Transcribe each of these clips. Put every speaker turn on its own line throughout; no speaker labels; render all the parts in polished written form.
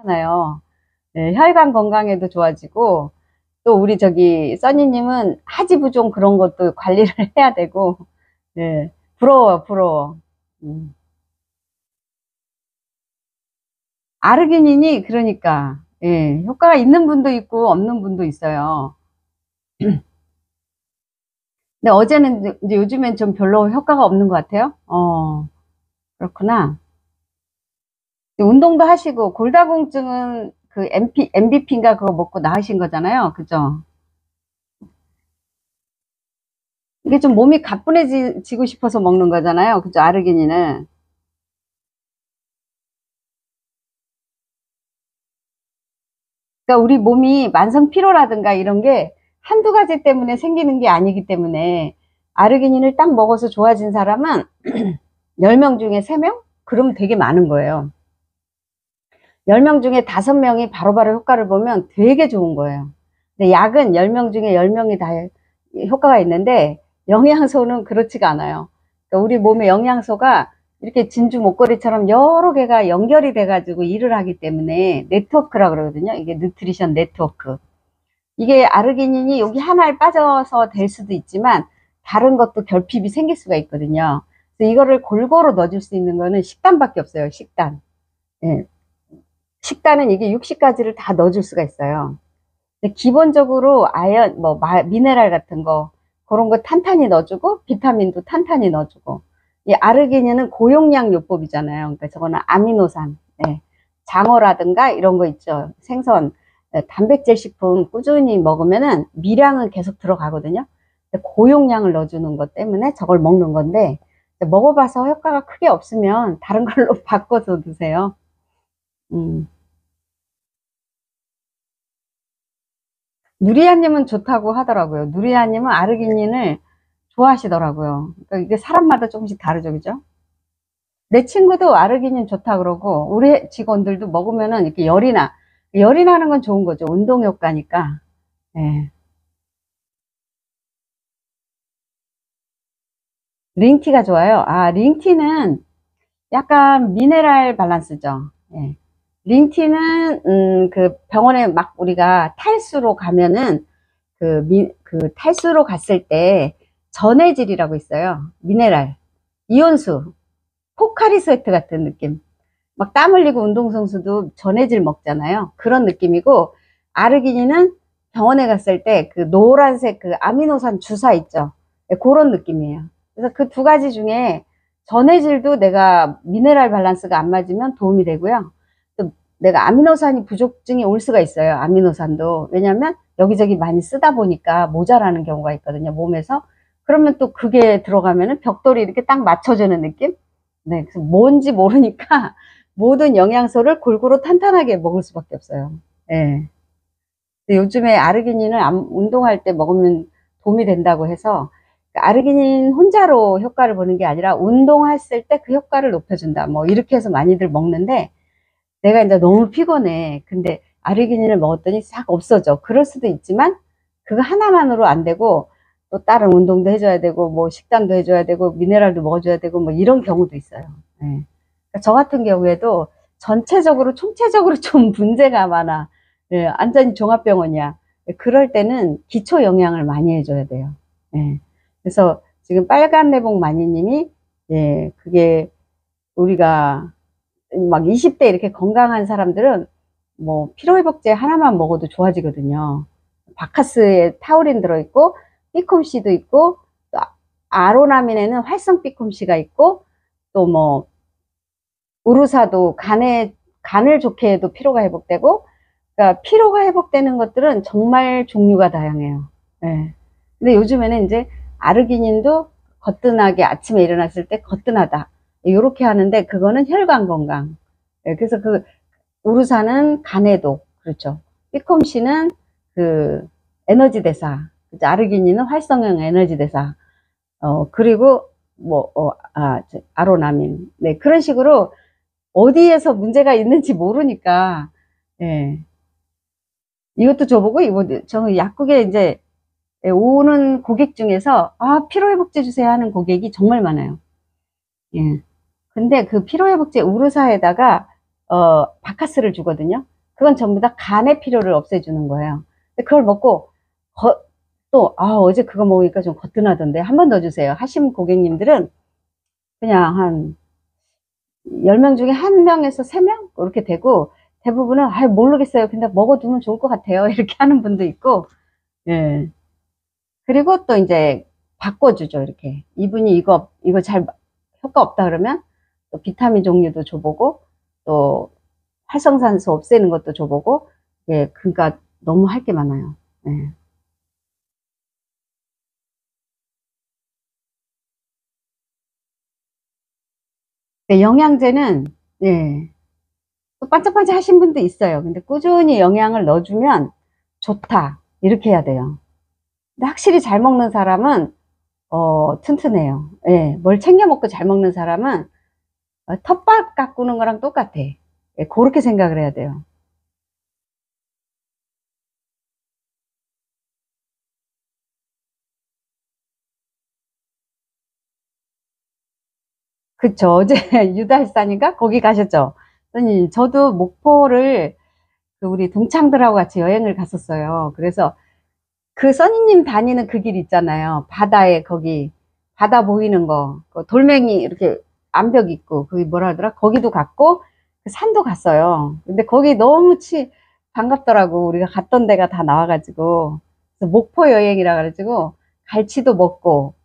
좋잖아요. 네, 혈관 건강에도 좋아지고, 또 우리 저기 써니님은 하지부종 그런 것도 관리를 해야 되고, 네, 부러워, 부러워. 음. 아르기닌이 그러니까, 예, 효과가 있는 분도 있고 없는 분도 있어요. 근데 어제는 이제 요즘엔 좀 별로 효과가 없는 것 같아요. 그렇구나. 운동도 하시고 골다공증은 그 MBP인가 그거 먹고 나으신 거잖아요. 그죠? 이게 좀 몸이 가뿐해지고 싶어서 먹는 거잖아요. 그죠? 아르기닌은. 그러니까 우리 몸이 만성 피로라든가 이런 게 한두 가지 때문에 생기는 게 아니기 때문에 아르기닌을 딱 먹어서 좋아진 사람은 10명 중에 3명? 그러면 되게 많은 거예요. 10명 중에 5명이 바로바로 효과를 보면 되게 좋은 거예요. 근데 약은 10명 중에 10명이 다 효과가 있는데 영양소는 그렇지가 않아요. 그러니까 우리 몸의 영양소가 이렇게 진주 목걸이처럼 여러 개가 연결이 돼가지고 일을 하기 때문에 네트워크라 그러거든요. 이게 뉴트리션 네트워크. 이게 아르기닌이 여기 하나에 빠져서 될 수도 있지만 다른 것도 결핍이 생길 수가 있거든요. 그래서 이거를 골고루 넣어줄 수 있는 거는 식단밖에 없어요. 식단. 예. 식단은 이게 60가지를 다 넣어줄 수가 있어요. 근데 기본적으로 아연, 뭐, 미네랄 같은 거, 그런 거 탄탄히 넣어주고, 비타민도 탄탄히 넣어주고, 이 아르기닌은 고용량 요법이잖아요. 그러니까 저거는 아미노산, 네. 장어라든가 이런 거 있죠. 생선, 네, 단백질 식품 꾸준히 먹으면은 미량은 계속 들어가거든요. 고용량을 넣어주는 것 때문에 저걸 먹는 건데, 먹어봐서 효과가 크게 없으면 다른 걸로 바꿔서 드세요. 음. 누리아님은 좋다고 하더라고요. 누리아님은 아르기닌을 좋아하시더라고요. 그러니까 이게 사람마다 조금씩 다르죠, 그죠? 내 친구도 아르기닌 좋다 그러고, 우리 직원들도 먹으면은 이렇게 열이 나는 건 좋은 거죠. 운동 효과니까. 예. 링티가 좋아요. 아, 링티는 약간 미네랄 밸런스죠. 예. 링티는, 그 병원에 막 우리가 탈수로 가면은 그 탈수로 갔을 때 전해질이라고 있어요. 미네랄. 이온수. 포카리 스웨트 같은 느낌. 막 땀 흘리고 운동선수도 전해질 먹잖아요. 그런 느낌이고, 아르기닌은 병원에 갔을 때 그 노란색 그 아미노산 주사 있죠. 네, 그런 느낌이에요. 그래서 그 두 가지 중에 전해질도 내가 미네랄 밸런스가 안 맞으면 도움이 되고요. 또 내가 아미노산이 부족증이 올 수가 있어요. 아미노산도. 왜냐면 여기저기 많이 쓰다 보니까 모자라는 경우가 있거든요. 몸에서. 그러면 또 그게 들어가면은 벽돌이 이렇게 딱 맞춰주는 느낌? 네, 그래서 뭔지 모르니까 모든 영양소를 골고루 탄탄하게 먹을 수밖에 없어요. 예. 근데 요즘에 아르기닌을 운동할 때 먹으면 도움이 된다고 해서 아르기닌 혼자로 효과를 보는 게 아니라 운동했을 때 그 효과를 높여준다. 뭐 이렇게 해서 많이들 먹는데 내가 이제 너무 피곤해. 근데 아르기닌을 먹었더니 싹 없어져. 그럴 수도 있지만 그거 하나만으로 안 되고 또 다른 운동도 해줘야 되고 뭐 식단도 해줘야 되고 미네랄도 먹어줘야 되고 뭐 이런 경우도 있어요. 예. 그러니까 저 같은 경우에도 전체적으로 총체적으로 좀 문제가 많아. 예, 완전히 종합병원이야. 예, 그럴 때는 기초 영양을 많이 해줘야 돼요. 예. 그래서 지금 빨간 내복 마니님이 예, 그게 우리가 막 20대 이렇게 건강한 사람들은 뭐 피로회복제 하나만 먹어도 좋아지거든요. 바카스에 타우린 들어있고 피콤씨도 있고 또 아로나민에는 활성 피콤씨가 있고 또 뭐 우루사도 간을 좋게 해도 피로가 회복되고 그러니까 피로가 회복되는 것들은 정말 종류가 다양해요. 예. 근데 요즘에는 이제 아르기닌도 거뜬하게 아침에 일어났을 때 거뜬하다. 이렇게 하는데 그거는 혈관 건강. 예, 그래서 그 우루사는 간해독, 그렇죠. 피콤씨는 그 에너지 대사, 그죠? 아르기닌은 활성형 에너지 대사, 그리고 뭐, 아로나민. 네, 그런 식으로 어디에서 문제가 있는지 모르니까, 예. 이것도 줘보고, 저 약국에 이제 오는 고객 중에서, 아, 피로회복제 주세요 하는 고객이 정말 많아요. 예. 근데 그 피로회복제 우르사에다가 바카스를 주거든요. 그건 전부 다 간의 피로를 없애주는 거예요. 근데 그걸 먹고 어제 그거 먹으니까 좀 거뜬하던데 한 번 더 주세요 하신 고객님들은 그냥 한 10명 중에 1명에서 3명 이렇게 되고, 대부분은 모르겠어요 근데 먹어두면 좋을 것 같아요 이렇게 하는 분도 있고. 예. 그리고 또 이제 바꿔주죠. 이렇게 이분이 이거 잘 효과 없다 그러면 또 비타민 종류도 줘보고, 또 활성산소 없애는 것도 줘보고. 예, 그러니까 너무 할 게 많아요. 예. 영양제는, 예, 또 반짝반짝 하신 분도 있어요. 근데 꾸준히 영양을 넣어주면 좋다 이렇게 해야 돼요. 근데 확실히 잘 먹는 사람은 튼튼해요. 예, 뭘 챙겨 먹고 잘 먹는 사람은 텃밭 가꾸는 거랑 똑같아. 예, 그렇게 생각을 해야 돼요. 그쵸. 어제 유달산인가? 거기 가셨죠? 선생님, 저도 목포를 그 우리 동창들하고 같이 여행을 갔었어요. 그래서 그 써니님 다니는 그 길 있잖아요. 바다에 거기, 바다 보이는 거. 그 돌멩이 이렇게 암벽 있고, 그게 뭐라 하더라? 거기도 갔고, 그 산도 갔어요. 근데 거기 너무 반갑더라고. 우리가 갔던 데가 다 나와가지고. 그래서 목포 여행이라 그래가지고, 갈치도 먹고,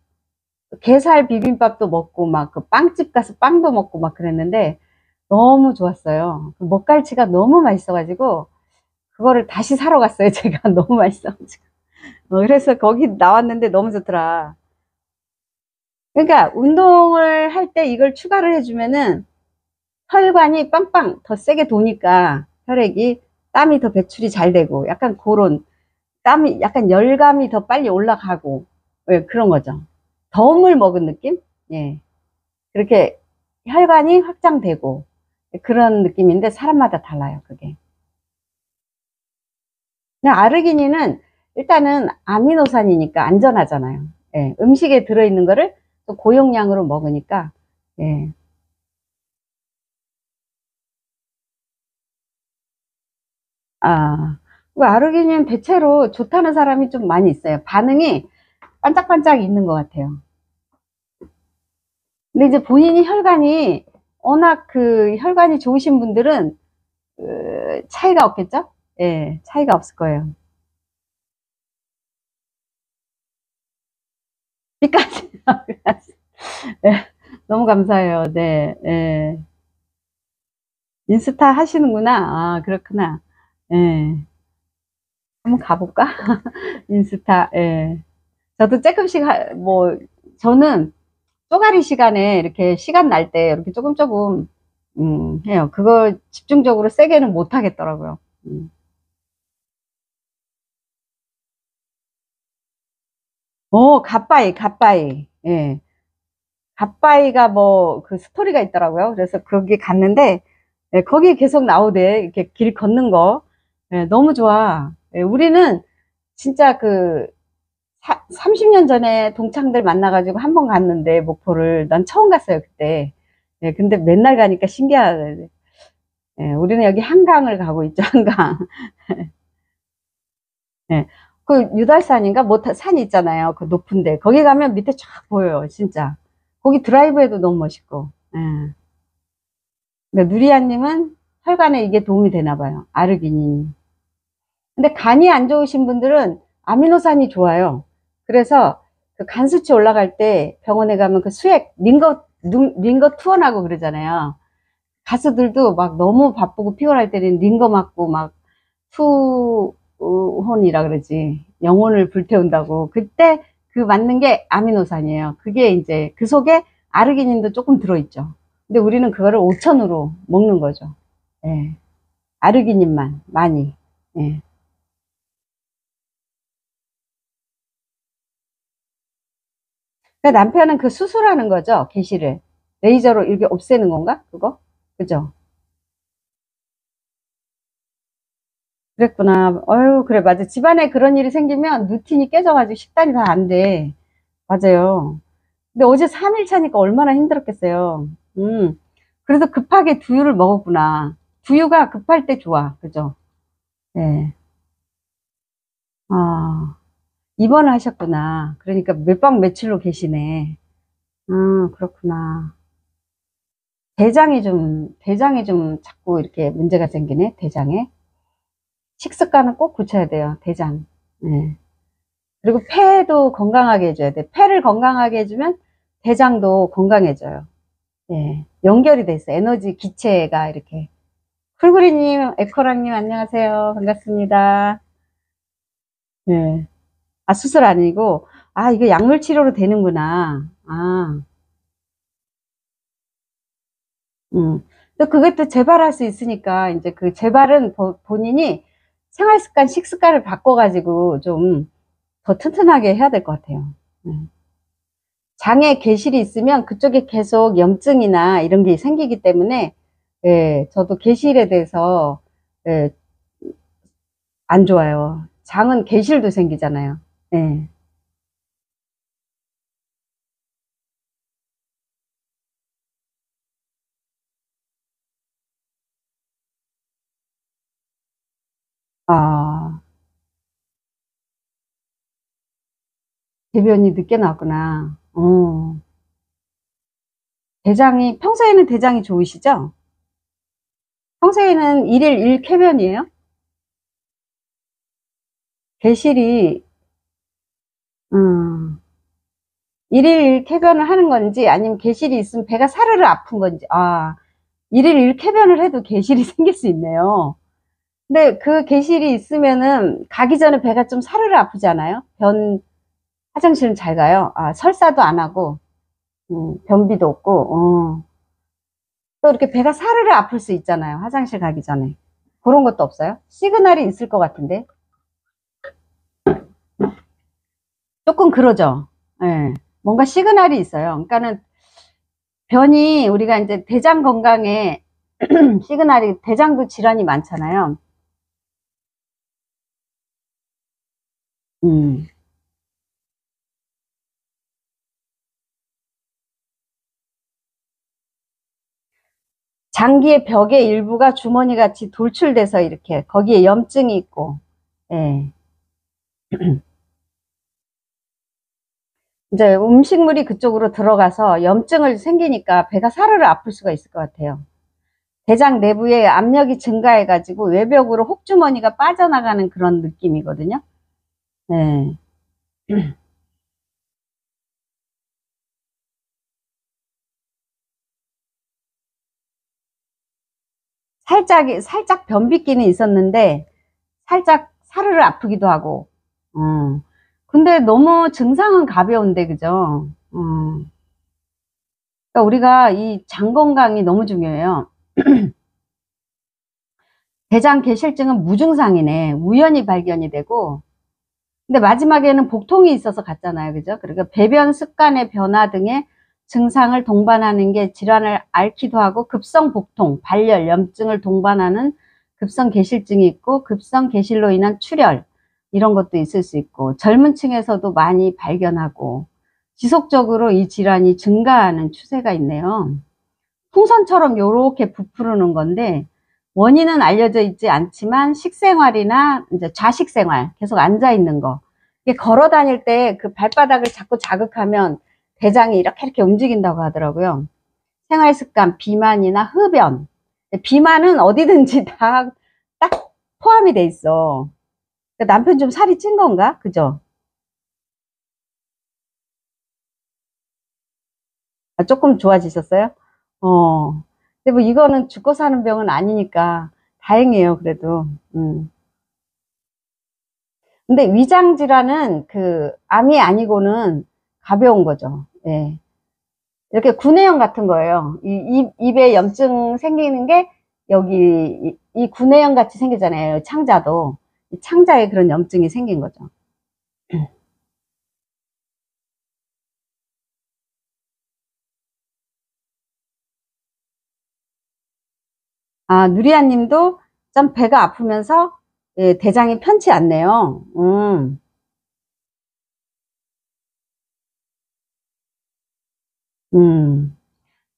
게살 비빔밥도 먹고 막 그 빵집 가서 빵도 먹고 막 그랬는데 너무 좋았어요. 그 먹갈치가 너무 맛있어가지고 그거를 다시 사러 갔어요. 제가 너무 맛있어가지고. 그래서 거기 나왔는데 너무 좋더라. 그러니까 운동을 할 때 이걸 추가를 해주면은 혈관이 빵빵 더 세게 도니까 혈액이, 땀이 더 배출이 잘 되고, 약간 그런 땀이, 약간 열감이 더 빨리 올라가고. 예, 그런 거죠. 덤을 먹은 느낌? 예. 그렇게 혈관이 확장되고 그런 느낌인데 사람마다 달라요, 그게. 그냥 아르기닌은 일단은 아미노산이니까 안전하잖아요. 예. 음식에 들어있는 거를 또 고용량으로 먹으니까. 예. 그 아르기닌 대체로 좋다는 사람이 좀 많이 있어요. 반응이 반짝반짝 있는 것 같아요. 근데 이제 본인이 혈관이, 워낙 그 혈관이 좋으신 분들은 차이가 없겠죠? 예, 차이가 없을 거예요. 삐까지. 네, 너무 감사해요. 네, 예. 인스타 하시는구나. 그렇구나. 예. 한번 가볼까? 인스타, 예. 저도 조금씩, 저는 쪼가리 시간에 이렇게 시간 날 때 이렇게 조금 조금, 해요. 그거 집중적으로 세게는 못 하겠더라고요. 갓바이, 갓바이. 예. 갓바이가 뭐, 그 스토리가 있더라고요. 그래서 거기 갔는데, 예, 거기 계속 나오대. 이렇게 길 걷는 거. 예, 너무 좋아. 예, 우리는 진짜 30년 전에 동창들 만나가지고 한 번 갔는데, 목포를. 난 처음 갔어요, 그때. 예, 근데 맨날 가니까 신기하네. 예, 우리는 여기 한강을 가고 있죠, 한강. 예. 그 유달산인가? 뭐, 산 있잖아요. 그 높은데. 거기 가면 밑에 쫙 보여요, 진짜. 거기 드라이브해도 너무 멋있고. 예. 그러니까 누리안님은 혈관에 이게 도움이 되나 봐요. 아르기닌이. 근데 간이 안 좋으신 분들은 아미노산이 좋아요. 그래서 그 간 수치 올라갈 때 병원에 가면 그 수액, 링거 투원하고 그러잖아요. 가수들도 막 너무 바쁘고 피곤할 때는 링거 맞고 막 투혼이라 그러지. 영혼을 불태운다고. 그때 그 맞는 게 아미노산이에요. 그게 이제 그 속에 아르기닌도 조금 들어있죠. 근데 우리는 그거를 5천으로 먹는 거죠. 예. 아르기닌만 많이. 예. 그러니까 남편은 그 수술하는 거죠, 게시를. 레이저로 이렇게 없애는 건가? 그거? 그죠? 그랬구나. 어유, 그래, 맞아. 집안에 그런 일이 생기면 루틴이 깨져가지고 식단이 다 안 돼. 맞아요. 근데 어제 3일 차니까 얼마나 힘들었겠어요. 그래도 급하게 두유를 먹었구나. 부유가 급할 때 좋아. 그죠? 네. 아, 입원을 하셨구나. 그러니까 몇박 며칠로 계시네. 그렇구나. 대장이 좀 자꾸 이렇게 문제가 생기네, 대장에. 식습관은 꼭 고쳐야 돼요, 대장. 네. 그리고 폐도 건강하게 해줘야 돼. 폐를 건강하게 해주면 대장도 건강해져요. 예. 연결이 돼 있어. 에너지 기체가 이렇게. 풀구리님, 에코랑님, 안녕하세요. 반갑습니다. 예. 아, 수술 아니고, 아, 이거 약물 치료로 되는구나. 아, 또 그게 또 재발할 수 있으니까, 이제 그 재발은 본인이 생활 습관, 식습관을 바꿔가지고 좀 더 튼튼하게 해야 될 것 같아요. 예. 장에 괴실이 있으면 그쪽에 계속 염증이나 이런 게 생기기 때문에, 예, 저도 괴실에 대해서, 예, 안 좋아요. 장은 괴실도 생기잖아요. 예. 아, 대변이 늦게 나왔구나. 평소에는 대장이 좋으시죠? 평소에는 일일 일쾌변이에요? 괴실이, 음, 일일 일쾌변을 하는 건지 아니면 괴실이 있으면 배가 사르르 아픈 건지, 아, 일일 일쾌변을 해도 괴실이 생길 수 있네요. 근데 그 괴실이 있으면은 가기 전에 배가 좀 사르르 아프지 않아요? 화장실은 잘 가요? 아, 설사도 안 하고, 변비도 없고, 또 이렇게 배가 사르르 아플 수 있잖아요. 화장실 가기 전에. 그런 것도 없어요? 시그널이 있을 것 같은데. 조금 그러죠. 예. 뭔가 시그널이 있어요. 그러니까는 변이 우리가 이제 대장 건강에 시그널이 대장도 질환이 많잖아요. 음. 장기의 벽의 일부가 주머니 같이 돌출돼서 이렇게 거기에 염증이 있고, 예. 이제 음식물이 그쪽으로 들어가서 염증을 생기니까 배가 사르르 아플 수가 있을 것 같아요. 대장 내부에 압력이 증가해가지고 외벽으로 혹주머니가 빠져나가는 그런 느낌이거든요. 네. 살짝 변비기는 있었는데, 살짝 사르르 아프기도 하고, 근데 너무 증상은 가벼운데, 그죠? 그러니까 우리가 이 장 건강이 너무 중요해요. 대장 개실증은 무증상이네. 우연히 발견이 되고, 근데 마지막에는 복통이 있어서 갔잖아요. 그죠? 그러니까 배변 습관의 변화 등의 증상을 동반하는 게 질환을 앓기도 하고, 급성 복통, 발열, 염증을 동반하는 급성 개실증이 있고, 급성 개실로 인한 출혈, 이런 것도 있을 수 있고, 젊은 층에서도 많이 발견하고, 지속적으로 이 질환이 증가하는 추세가 있네요. 풍선처럼 요렇게 부풀는 건데, 원인은 알려져 있지 않지만 식생활이나 이제 좌식생활, 계속 앉아 있는 거, 이게 걸어 다닐 때 그 발바닥을 자꾸 자극하면 대장이 이렇게 움직인다고 하더라고요. 생활 습관, 비만이나 흡연. 비만은 어디든지 다 딱 포함이 돼 있어. 그러니까 남편 좀 살이 찐 건가? 그죠? 아, 조금 좋아지셨어요? 어. 근데 뭐 이거는 죽고 사는 병은 아니니까 다행이에요, 그래도. 근데 위장 질환은 그 암이 아니고는 가벼운 거죠. 예. 이렇게 구내염 같은 거예요. 입에 염증 생기는 게 여기 이 구내염 같이 생기잖아요. 창자도. 이 창자에 그런 염증이 생긴 거죠. 아, 누리아 님도 좀 배가 아프면서 예, 대장이 편치 않네요. 음.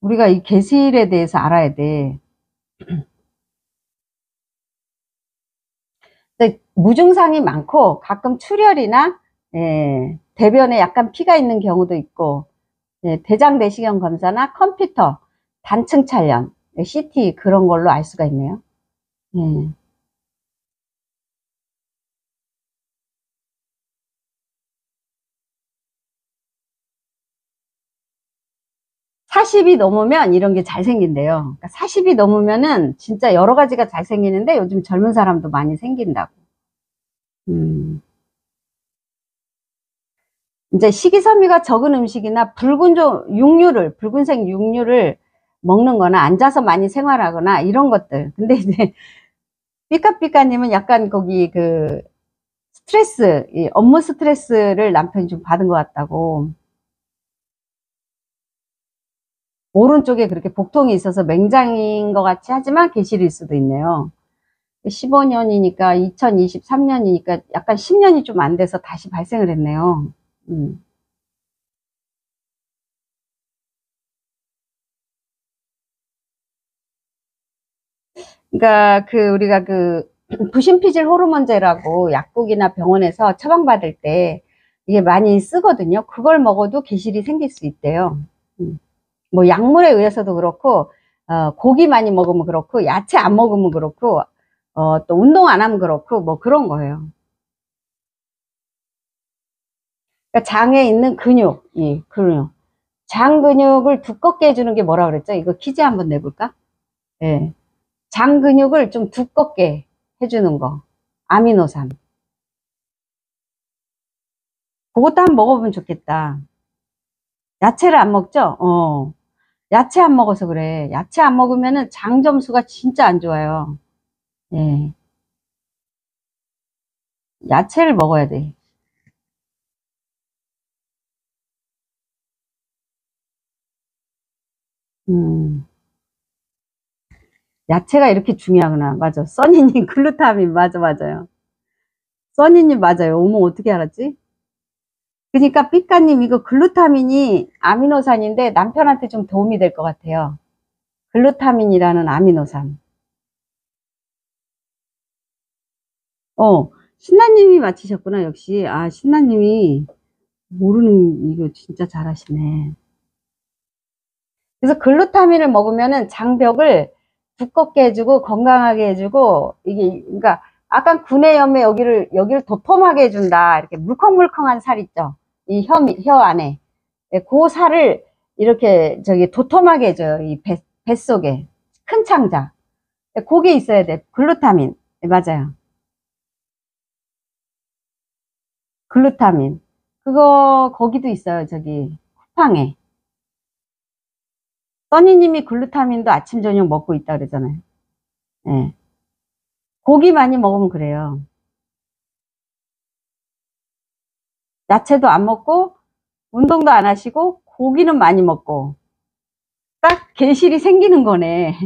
우리가 이 괴실에 대해서 알아야 돼. 무증상이 많고 가끔 출혈이나 대변에 약간 피가 있는 경우도 있고, 대장 내시경 검사나 컴퓨터 단층 촬영, CT 그런 걸로 알 수가 있네요. 40이 넘으면 이런 게 잘생긴대요. 그러니까 40이 넘으면은 진짜 여러 가지가 잘생기는데 요즘 젊은 사람도 많이 생긴다고. 음. 이제 식이섬유가 적은 음식이나 붉은색 육류를 먹는 거나 앉아서 많이 생활하거나 이런 것들. 근데 이제 삐까삐까님은 약간 거기 그 스트레스, 이 업무 스트레스를 남편이 좀 받은 것 같다고. 오른쪽에 그렇게 복통이 있어서 맹장인 것 같이 하지만 개실일 수도 있네요. 15년이니까 2023년이니까 약간 10년이 좀 안 돼서 다시 발생을 했네요. 음. 그러니까 우리가 부신피질 호르몬제라고 약국이나 병원에서 처방받을 때 이게 많이 쓰거든요. 그걸 먹어도 개실이 생길 수 있대요. 뭐 약물에 의해서도 그렇고, 고기 많이 먹으면 그렇고, 야채 안 먹으면 그렇고, 또 운동 안 하면 그렇고, 뭐 그런 거예요. 그러니까 장에 있는 근육. 장 근육을 두껍게 해주는 게 뭐라 그랬죠? 이거 퀴즈 한번 내볼까? 예. 장 근육을 좀 두껍게 해주는 거. 아미노산. 그것도 한번 먹어보면 좋겠다. 야채를 안 먹죠? 야채 안 먹어서 그래. 야채 안 먹으면은 장 점수가 진짜 안 좋아요. 예. 야채를 먹어야 돼. 음. 야채가 이렇게 중요하구나. 맞아. 써니님 글루타민. 맞아요. 써니님 맞아요. 어머, 어떻게 알았지? 그러니까 삐까님 이거 글루타민이 아미노산인데 남편한테 좀 도움이 될 것 같아요. 글루타민이라는 아미노산. 신나님이 맞히셨구나. 역시. 아, 신나님이 모르는 이거 진짜 잘하시네. 그래서 글루타민을 먹으면은 장벽을 두껍게 해주고 건강하게 해주고, 이게 그러니까 약간 구내염에 여기를 도톰하게 해준다. 이렇게 물컹물컹한 살 있죠. 이 혀 안에. 그 살을 이렇게 도톰하게 해줘요. 이 뱃속에 큰 창자. 그게 있어야 돼. 글루타민. 맞아요. 글루타민. 그거 거기도 있어요. 저기 쿠팡에. 써니님이 글루타민도 아침 저녁 먹고 있다 그러잖아요. 예. 고기 많이 먹으면 그래요. 야채도 안 먹고 운동도 안 하시고 고기는 많이 먹고 딱 괴실이 생기는 거네.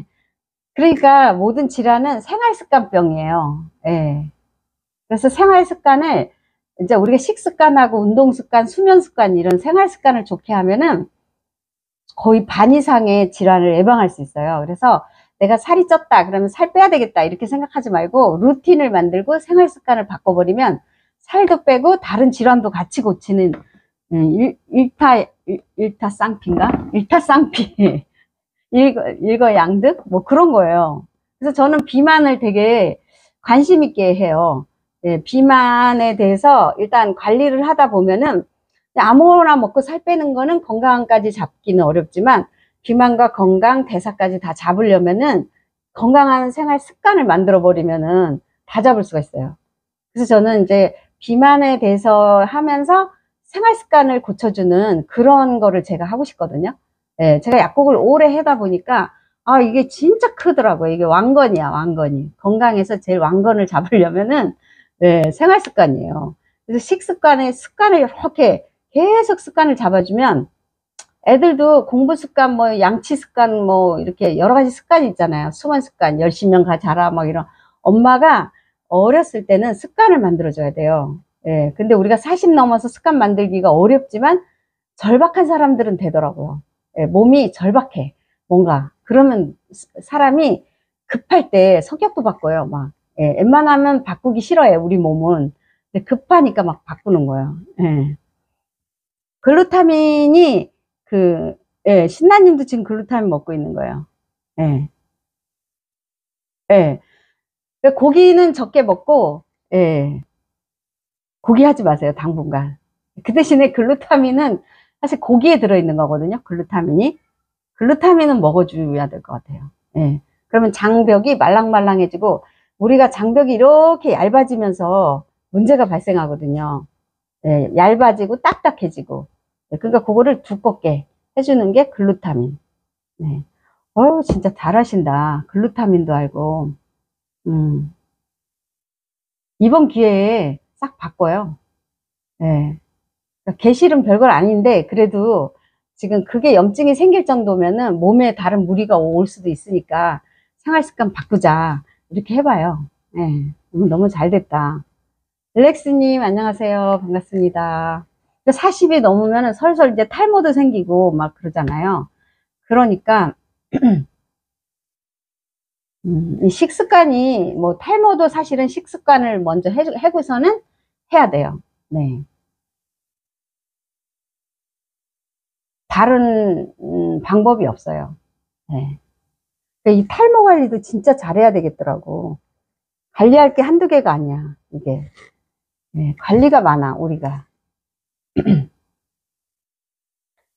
그러니까 모든 질환은 생활습관병이에요. 예. 그래서 생활습관을 이제 우리가 식습관하고 운동습관, 수면습관 이런 생활습관을 좋게 하면은 거의 반 이상의 질환을 예방할 수 있어요. 그래서 내가 살이 쪘다 그러면 살 빼야 되겠다 이렇게 생각하지 말고 루틴을 만들고 생활습관을 바꿔버리면 살도 빼고 다른 질환도 같이 고치는 일타쌍피인가? 일타쌍피 일거양득 뭐 그런 거예요. 그래서 저는 비만을 되게 관심 있게 해요. 비만에 대해서 일단 관리를 하다 보면은 아무거나 먹고 살 빼는 거는 건강까지 잡기는 어렵지만 비만과 건강, 대사까지 다 잡으려면은 건강한 생활 습관을 만들어 버리면은 다 잡을 수가 있어요. 그래서 저는 이제 비만에 대해서 하면서 생활 습관을 고쳐주는 그런 거를 제가 하고 싶거든요. 제가 약국을 오래 하다 보니까 아, 이게 진짜 크더라고요. 이게 왕건이야, 왕건이. 건강에서 제일 왕건을 잡으려면은 생활 습관이에요. 그래서 습관을 이렇게 계속 습관을 잡아주면 애들도 공부 습관, 뭐 양치 습관, 뭐 이렇게 여러 가지 습관이 있잖아요. 수면 습관, 열심히 자라, 막 이런. 엄마가 어렸을 때는 습관을 만들어줘야 돼요. 근데 우리가 40 넘어서 습관 만들기가 어렵지만 절박한 사람들은 되더라고요. 몸이 절박해. 뭔가. 그러면 사람이 급할 때 성격도 바꿔요. 막 예, 웬만하면 바꾸기 싫어요, 우리 몸은. 근데 급하니까 막 바꾸는 거예요. 예. 글루타민이 예, 신나님도 지금 글루타민 먹고 있는 거예요. 예. 예. 고기는 적게 먹고, 예. 고기 하지 마세요, 당분간. 그 대신에 글루타민은 사실 고기에 들어있는 거거든요, 글루타민이. 글루타민은 먹어줘야 될 것 같아요. 예. 그러면 장벽이 말랑말랑해지고, 우리가 장벽이 이렇게 얇아지면서 문제가 발생하거든요. 예, 얇아지고 딱딱해지고. 예, 그러니까 그거를 두껍게 해주는 게 글루타민. 네. 진짜 잘하신다. 글루타민도 알고. 음. 이번 기회에 싹 바꿔요. 예. 그러니까 개실은 별걸 아닌데, 그래도 지금 그게 염증이 생길 정도면은 몸에 다른 무리가 올 수도 있으니까 생활 습관 바꾸자. 이렇게 해봐요. 예. 너무 잘 됐다. 릴렉스님, 안녕하세요. 반갑습니다. 40이 넘으면 설설 이제 탈모도 생기고 막 그러잖아요. 그러니까, 이 식습관이, 뭐, 탈모도 사실은 식습관을 먼저 해고서는 해야 돼요. 네. 다른, 방법이 없어요. 네. 이 탈모 관리도 진짜 잘해야 되겠더라고. 관리할 게 한두 개가 아니야, 이게. 네, 관리가 많아, 우리가.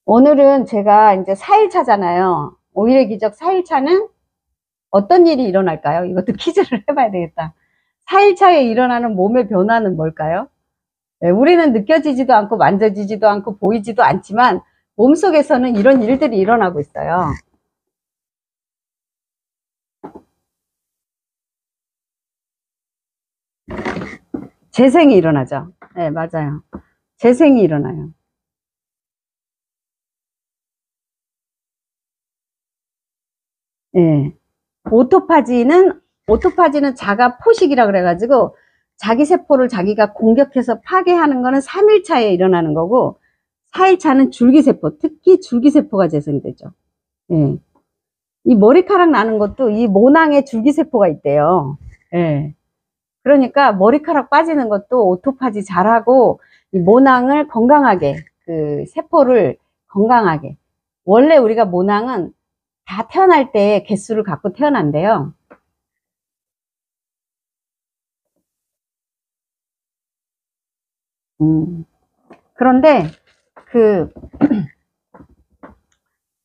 오늘은 제가 이제 4일차잖아요. 5일의 기적 4일차는 어떤 일이 일어날까요? 이것도 퀴즈를 해봐야 되겠다. 4일차에 일어나는 몸의 변화는 뭘까요? 네, 우리는 느껴지지도 않고 만져지지도 않고 보이지도 않지만 몸속에서는 이런 일들이 일어나고 있어요. 재생이 일어나죠. 네, 맞아요. 재생이 일어나요. 예. 오토파지는 자가 포식이라 그래가지고 자기 세포를 자기가 공격해서 파괴하는 거는 3일차에 일어나는 거고 4일차는 줄기세포, 특히 줄기세포가 재생되죠. 예. 이 머리카락 나는 것도 이 모낭에 줄기세포가 있대요. 예. 그러니까 머리카락 빠지는 것도 오토파지 잘하고 이 모낭을 건강하게 그 세포를 건강하게 원래 우리가 모낭은 다 태어날 때 개수를 갖고 태어난대요. 그런데 그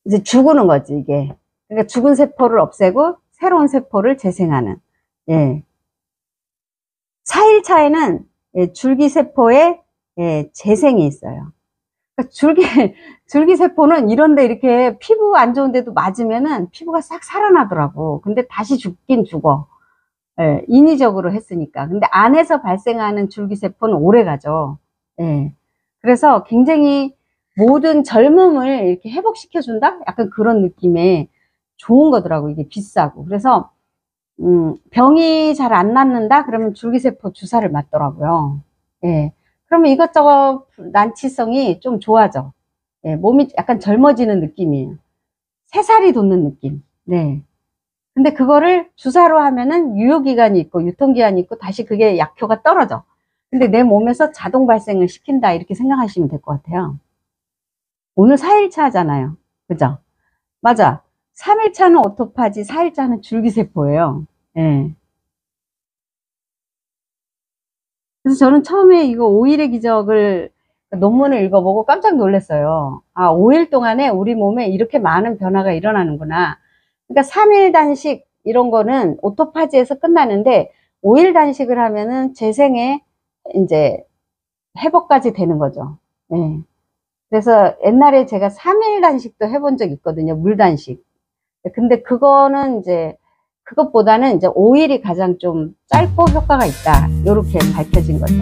이제 죽는 거지 이게. 그러니까 죽은 세포를 없애고 새로운 세포를 재생하는. 예. 4일차에는 예, 줄기세포의 예, 재생이 있어요. 그러니까 줄기세포는 이런데 이렇게 피부 안 좋은데도 맞으면은 피부가 싹 살아나더라고. 근데 다시 죽긴 죽어. 예, 인위적으로 했으니까. 근데 안에서 발생하는 줄기세포는 오래 가죠. 예. 그래서 굉장히 모든 젊음을 이렇게 회복시켜준다? 약간 그런 느낌의 좋은 거더라고. 이게 비싸고. 그래서, 병이 잘 안 낫는다? 그러면 줄기세포 주사를 맞더라고요. 예. 그러면 이것저것 난치성이 좀 좋아져. 예. 몸이 약간 젊어지는 느낌이에요. 새살이 돋는 느낌. 네. 근데 그거를 주사로 하면은 유효기간이 있고 유통기한이 있고 다시 그게 약효가 떨어져. 근데 내 몸에서 자동 발생을 시킨다 이렇게 생각하시면 될 것 같아요. 오늘 4일차잖아요. 그죠? 맞아. 3일차는 오토파지, 4일차는 줄기세포예요. 예. 그래서 저는 처음에 이거 5일의 기적을 논문을 읽어보고 깜짝 놀랐어요. 아, 5일 동안에 우리 몸에 이렇게 많은 변화가 일어나는구나. 그러니까 3일 단식 이런 거는 오토파지에서 끝나는데 5일 단식을 하면은 재생에 이제 회복까지 되는 거죠. 예. 그래서 옛날에 제가 3일 단식도 해본 적 있거든요. 물 단식. 근데 그거는 이제 그것보다는 이제 5일이 가장 좀 짧고 효과가 있다. 이렇게 밝혀진 거죠.